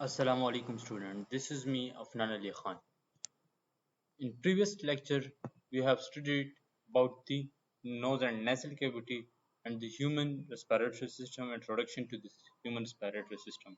Assalamu alaikum student. This is me Afnan Ali Khan. In previous lecture we have studied about the nose and nasal cavity and the human respiratory system, introduction to this human respiratory system.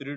3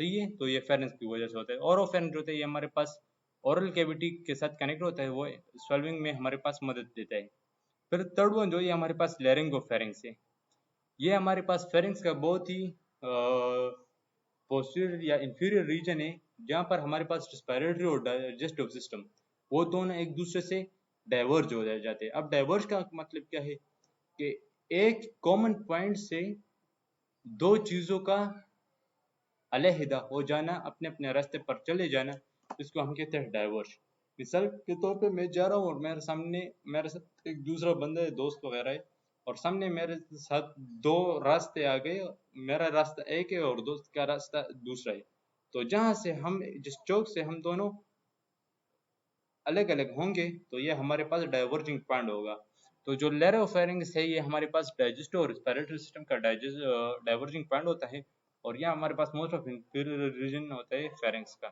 صحیح ہے. تو یہ fairness کی وجہ سے ہوتا ہے. اوروفیرنس جو ہوتا ہے یہ ہمارے پاس اورل کیویٹی کے ساتھ کنیکٹ ہوتا ہے, وہ سوالونگ میں ہمارے پاس مدد دیتا ہے. پھر تھرڈ ون جو یہ ہمارے پاس لیرنگو فیرنگس ہے. یہ ہمارے پاس فیرنگس کا بہت ہی پوسٹیریئر یا انفیریئر ریجن ہے, جہاں پر ہمارے پاس ریسپیریٹری اور ڈائجسٹو سسٹم وہ دونوں ایک دوسرے سے ڈائیورج ہو جاتے ہیں. اب ڈائیورج کا مطلب کیا ہے کہ ایک کامن پوائنٹ سے دو چیزوں کا علیحدہ ہو جانا, اپنے اپنے راستے پر چلے جانا, اس کو ہم کہتے ہیں ڈائیورج. مثال کے طور پہ میں جا رہا ہوں اور میرے سامنے میرے ساتھ ایک دوسرا بندہ ہے, دوست وغیرہ ہے, اور سامنے میرے ساتھ دو راستے آ گئے, میرا راستہ ایک ہے اور دوست کا راستہ دوسرا ہے. تو جہاں سے ہم جس چوک سے ہم دونوں الگ الگ ہوں گے تو یہ ہمارے پاس ڈائیورجنگ پوائنٹ ہوگا. تو جو لیرو فیرنگس ہے یہ ہمارے پاس ڈائجسٹو اور ریسپیریٹری سسٹم کا ڈائیورجنگ پوائنٹ ہوتا ہے, اور یہ ہمارے پاس موسٹ آف انفیریئر ریجن ہوتا ہے فیرنگس کا.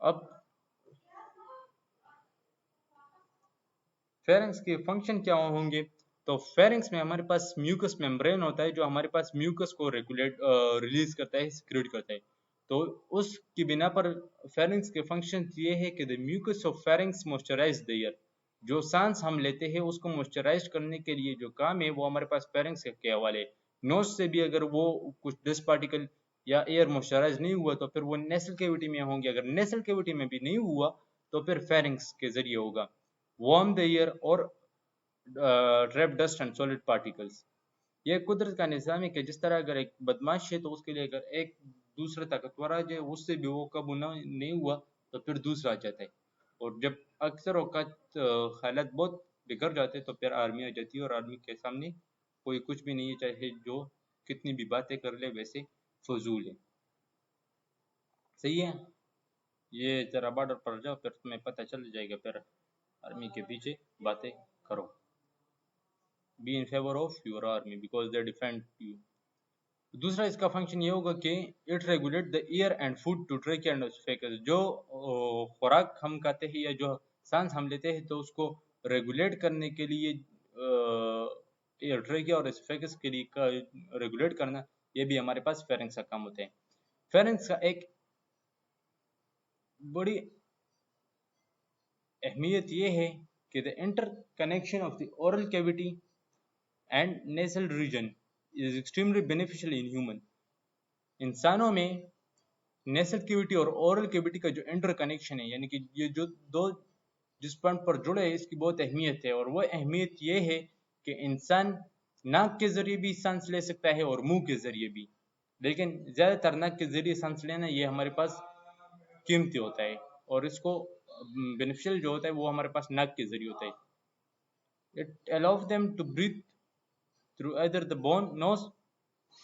اب فیرنگس کے فنکشن کیا ہوں گے؟ تو فیرنگس میں ہمارے پاس میوکس ممبرین ہوتا ہے جو ہمارے پاس میوکس کو ریلیز کرتا ہے, سیکریٹ کرتا ہے. تو اس کی بنا پر فیرنگس کے فنکشن یہ ہے کہ the mucus of pharynx moisturize the air. جو سانس ہم لیتے ہیں اس کو موئسچرائز کرنے کے لیے جو کام ہے وہ ہمارے پاس فیرنگس کے حوالے. نوز سے بھی اگر وہ کچھ ڈسٹ پارٹیکل یا ایئر موئسچرائز نہیں ہوا تو پھر وہ نیسل کیوٹی میں ہوں گے, اگر نیسل کیوٹی میں بھی نہیں ہوا تو پھر فیرنگس کے ذریعے ہوگا. وارم دا ایئر اور trap dust and solid particles. یہ قدرت کا نظام ہے کہ جس طرح اگر ایک بدماش ہے تو اس کے لیے اگر ایک دوسرا طاقتور آ جائے اس سے بھی وہ قابو نہیں ہوا تو پھر دوسرا آ جاتا ہے. اور جب اکثر اوقات حالات بہت بگڑ جاتے تو پھر آرمی آ جاتی ہے, اور آرمی کے سامنے کوئی کچھ بھی نہیں ہے, چاہے جو کتنی بھی باتیں کر لے ویسے فضول ہے. صحیح ہے. یہ ذرا بارڈر پر جاؤ پھر تمہیں پتہ چل جائے گا, پھر آرمی کے پیچھے باتیں کرو. be in favor of your army because they defend you. دوسرا اس کا فنکشن یہ ہوگا کہ it regulate the air and food to trachea and oesophagus. جو خوراک ہم کھاتے ہیں یا جو سانس ہم لیتے ہیں تو اس کو ریگولیٹ کرنے کے لیے ایئر ٹریکیا اور اسوفیگس کے لیے ریگولیٹ کرنا, یہ بھی ہمارے پاس فیرنگس کا کام ہوتا ہے. فیرنگس کا ایک بڑی اہمیت یہ ہے کہ the interconnection of the oral cavity and nasal region is extremely beneficial in human. انسانوں میں نیسل کیوٹی اور اورل کیوٹی کا جو انٹر کنیکشن ہے, یعنی کہ یہ جو دو جس پوائنٹ پر جڑے ہیں, اس کی بہت اہمیت ہے. اور وہ اہمیت یہ ہے کہ انسان ناک کے ذریعے بھی سانس لے سکتا ہے اور منہ کے ذریعے بھی, لیکن زیادہ تر ناک کے ذریعے سانس لینا یہ ہمارے پاس قیمتی ہوتا ہے, اور اس کو بینیفیشل جو ہوتا ہے وہ ہمارے پاس ناک کے ذریعے ہوتا ہے. It allows them to breathe through either the nose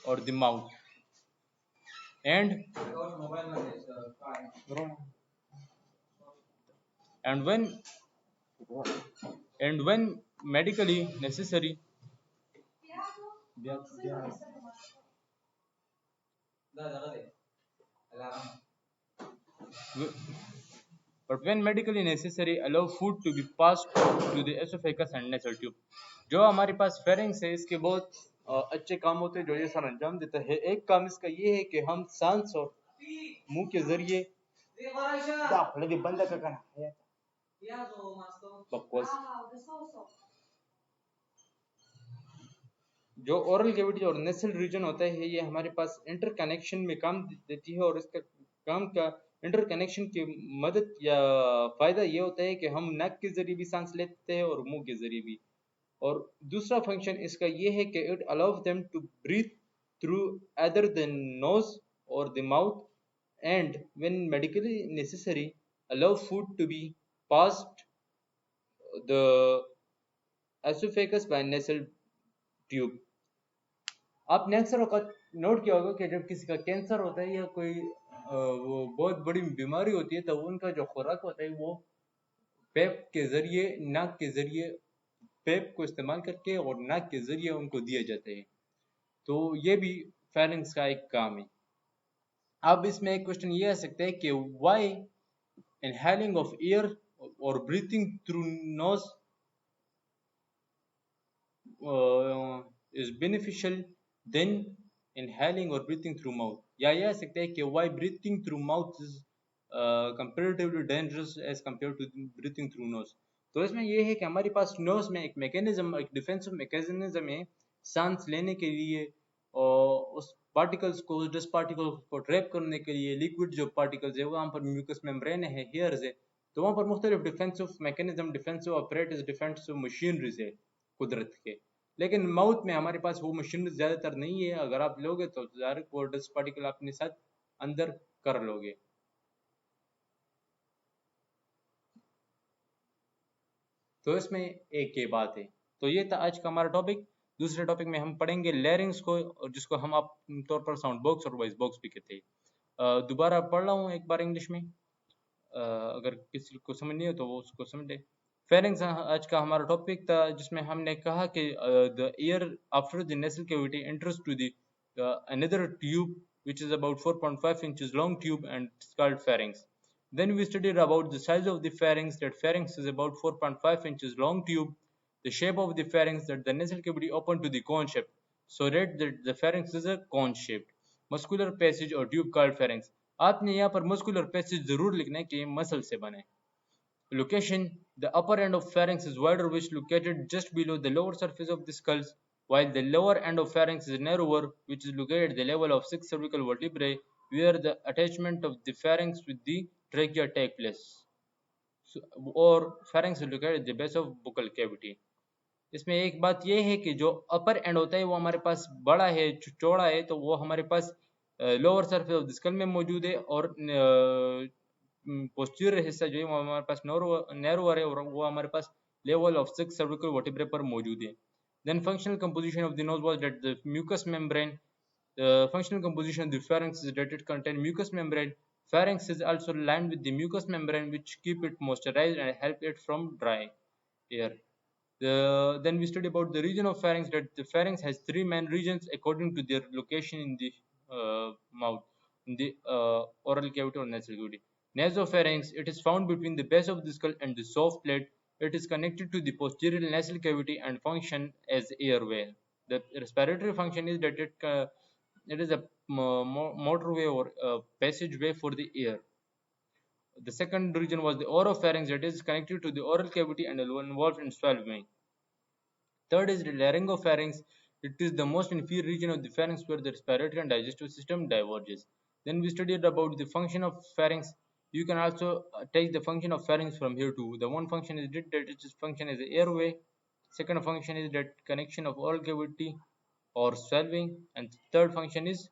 or the mouth. And when medically necessary, allow food to be passed to the esophagus and nasal tube. جو ہمارے پاس فیرنگس ہے اس کے بہت اچھے کام ہوتے ہیں جو یہ سر انجام دیتا ہے. ایک کام اس کا یہ ہے کہ ہم سانس اور منہ کے ذریعے جو اورل کیوٹی اور نیسل ریجن ہوتا ہے یہ ہمارے پاس انٹر کنیکشن میں کام دیتی ہے, اور اس کا کام کا انٹر کنیکشن کی مدد یا فائدہ یہ ہوتا ہے کہ ہم ناک کے ذریعے بھی سانس لیتے ہیں اور منہ کے ذریعے بھی. اور دوسرا فنکشن اس کا یہ ہے کہ it allows them to breathe through either the nose or the mouth, and when medically necessary allow food to be passed the esophagus by nasal tube. آپ نے اکثر اوقات نوٹ کیا ہوگا کہ جب کسی کا کینسر ہوتا ہے یا کوئی وہ بہت بڑی بیماری ہوتی ہے تو ان کا جو خوراک ہوتا ہے وہ پیپ کے ذریعے, ناک کے ذریعے پیپ کو استعمال کر کے اور ناک کے ذریعے ان کو دیا جاتا ہے. تو یہ بھی فیرنگس کا ایک کام ہے. اب اس میں ایک کوشچن یہ آ سکتا ہے کہ Y inhaling of air or breathing through nose is beneficial than inhaling or breathing through mouth. یا یہ آ سکتا ہے کہ why breathing through mouth is comparatively dangerous as compared to breathing through nose. تو اس میں یہ ہے کہ ہمارے پاس نوز میں ایک میکینزم، ایک ڈیفینسو میکینزم ہے سانس لینے کے لیے، اور اس پارٹیکلز کو، ڈسٹ پارٹیکلز کو ٹریپ کرنے کے لیے لیکوڈ جو پارٹیکلز ہے وہاں پر میوکس میمبرین ہے، ہیئرز ہے، تو وہاں پر مختلف defensive mechanism, defensive apparatus, defensive machineries ہے قدرت کے. لیکن ماؤتھ میں ہمارے پاس وہ مشینری زیادہ تر نہیں ہے. اگر آپ لوگے تو ظاہر وہ ڈسٹ پارٹیکل اپنے ساتھ اندر کر لو گے. تو اس میں ایک یہ بات ہے. تو یہ تھا آج کا ہمارا ٹاپک. دوسرے ٹاپک میں ہم پڑھیں گے لیرنگس کو، اور جس کو ہم آپ طور پر ساؤنڈ باکس اور وائس باکس بھی کہتے ہیں. دوبارہ پڑھ رہا ہوں ایک بار انگلش میں، اگر کسی کو سمجھ نہیں ہو تو وہ اس کو سمجھ لے. فیرنگس آج کا ہمارا ٹاپک تھا، جس میں ہم نے کہا کہ the ear after the nasal cavity enters to the another tube which is about 4.5 inches long tube and it's called pharynx. Then we studied about the size of the pharynx, that pharynx is about 4.5 inches long tube, the shape of the pharynx, that the nasal cavity open to the cone shape, so that the pharynx is a cone shaped. Muscular passage or tube called pharynx. آپ نے یہاں پر muscular passage ضرور لکھنا ہے کہ مسل سے بنے. Location: the upper end of pharynx is wider, which located just below the lower surface of the skull, while the lower end of pharynx is narrower, which is located at the level of 6 cervical vertebrae, where the attachment of the pharynx with the trachea take place. So, or pharynx is located at the base of buccal cavity. اس میں ایک بات یہ ہے کہ جو اپر and ہوتا ہے وہ ہمارے پاس بڑا ہے، چوڑا ہے، تو وہ ہمارے پاس لوور سرفیس آف اسکل میں موجود ہے، اور پوسٹیریئر حصہ جو ہے وہ ہمارے پاس نیروور ہے، اور وہ ہمارے پاس لیول آف 6 cervical vertebrae پر موجود ہے. Then functional composition of the nose was that the mucous membrane, the functional composition of the pharynx is that it contains mucous membrane. Pharynx is also lined with the mucous membrane which keep it moisturized and help it from dry air. Then we study about the region of pharynx, that the pharynx has three main regions according to their location in the mouth, in the oral cavity or nasal cavity. Nasopharynx, it is found between the base of the skull and the soft plate. It is connected to the posterior nasal cavity and function as airway. The respiratory function is that it is a motorway or passageway for the air. The second region was the oropharynx, that is connected to the oral cavity and involved in swallowing. Third is the laryngopharynx. It is the most inferior region of the pharynx where the respiratory and digestive system diverges. Then we studied about the function of pharynx. You can also take the function of pharynx from here too. The one function is that its function is airway. Second function is that connection of oral cavity or swallowing, and third function is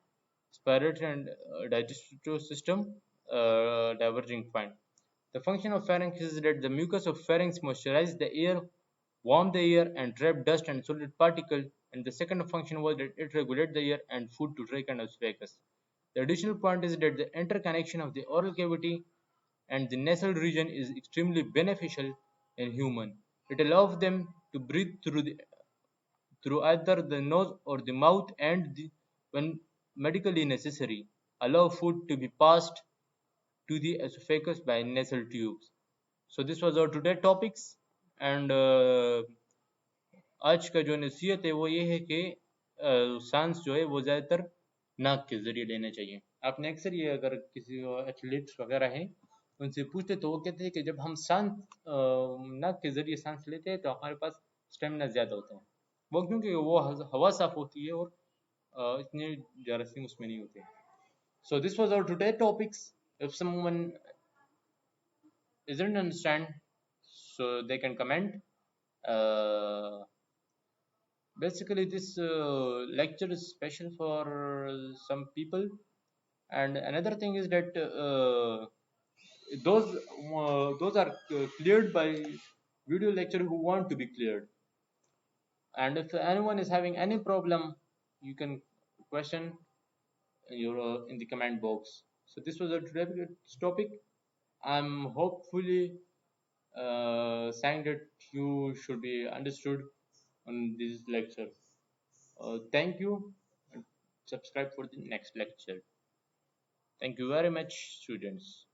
respiratory and digestive system diverging point. The function of pharynx is that the mucus of pharynx moisturizes the air, warm the air, and trap dust and solid particles. And the second function was that it regulates the air and food to trachea and esophagus. The additional point is that the interconnection of the oral cavity and the nasal region is extremely beneficial in human. It allows them to breathe through either the nose or the mouth, and when medically necessary, allow food to be passed to the esophagus by nasal tubes. So this was our today topics, and آج کا جو نصیحت ہے وہ یہ ہے کہ سانس جو ہے وہ زیادہ تر ناک کے ذریعے لینا چاہیے. آپ نے اکثر یہ اگر کسی ایتھلیٹس وغیرہ ہیں ان سے پوچھتے تو وہ کہتے ہیں کہ جب ہم سانس ناک کے ذریعے سانس لیتے ہیں تو ہمارے پاس اسٹیمنا زیادہ ہوتا ہے، وہ کیونکہ وہ ہوا صاف ہوتی ہے اور اتنے جراثیم اس میں نہیں ہوتے. So this was our today topics. If someone isn't understand, so they can comment. Basically this lecture is special for some people, and another thing is that those are cleared by video lecture who want to be cleared, and if anyone is having any problem you can question your in the comment box. So this was a today's topic. I'm hopefully saying that you should be understood on this lecture. Thank you, and subscribe for the next lecture. Thank you very much, students.